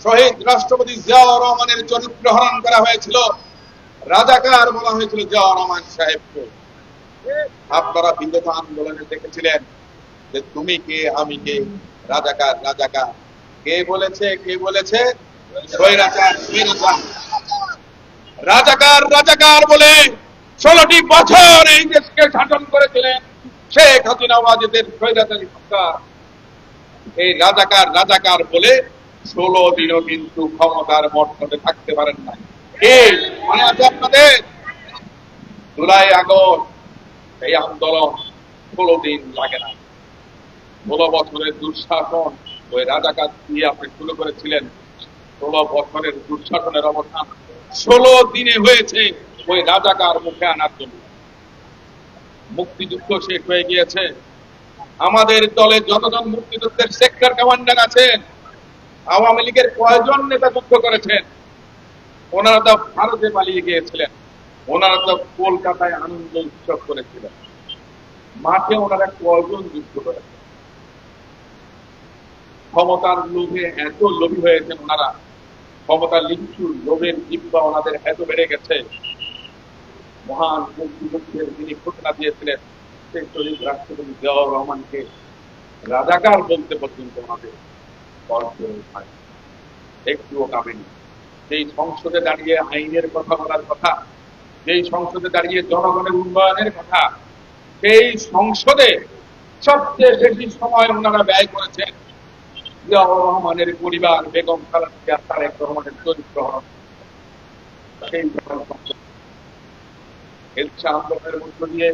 শহীদ রাষ্ট্রপতি জিয়াউর রহমানের চরিত্র হরণ করা হয়েছিল, রাজাকার বলা হয়েছিল জিয়াউর রহমান সাহেবকে। আপনারা বিগত আন্দোলনে দেখেছিলেন যে তুমি কে আমি কে, রাজাকার রাজাকার, কে বলেছে কে বলেছে, স্বৈরাচার স্বৈরাচার, রাজাকার রাজাকার বলে 16টি বছর এই দেশকে শাসন করেছিলেন শেখ হাসিনা ওয়াজেদের স্বৈরাচারী সরকার। এই রাজাকার রাজাকার বলে 16 দিনও কিন্তু ক্ষমতার মর্যাদে থাকতে পারেন নাই। এই মনে আছে আপনাদের? জুলাই আগস্ট এই আন্দোলন 16 দিন লাগে না। 16 বছরের দুঃশাসন ওই রাজাকার দিয়ে আপনি শুরু করেছিলেন। 16 বছরের দুঃশাসনের অবসান 16 দিনে হয়েছে ওই রাজাকার মুখে আনার জন্য। মুক্তিযুদ্ধ শেষ হয়ে গিয়েছে। আমাদের দলে যতজন মুক্তিযুদ্ধের সেক্টর কমান্ডার আছেন, আওয়ামী লীগের কয়জন নেতা যুদ্ধ করেছেন? ওনারা তো ভারতে পালিয়ে গিয়েছিলেন, ওনারা তো কলকাতায় আনন্দ উৎসব করেছিলেন। মাঠে ওনারা কয়জন যুদ্ধ করেছেন? ক্ষমতার লোভে এত লোভী হয়েছেন ওনারা, ক্ষমতার লিচু লোভের জিব্বা ওনাদের এত বেড়ে গেছে। মহান মুক্তিযুদ্ধের যিনি ঘোষণা দিয়েছিলেন সেই শহীদ রাষ্ট্রপতি জিয়াউর রহমানকে রাজাকার বলতে পর্যন্ত ওনাদের একটুও কামেনি। যেই সংসদে দাঁড়িয়ে আইনের কথা বলার কথা, যেই সংসদে দাঁড়িয়ে জনগণের উন্নয়নের কথা, সেই সংসদে সবচেয়ে বেশি সময় ওনারা ব্যয় করেছেন জিয়াউর রহমানের পরিবার, বেগম খালেদা জিয়া, তারেক রহমানের চরিত্র হরণ। সেই আন্দোলনের মধ্য দিয়ে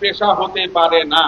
পেশা হতে পারে না।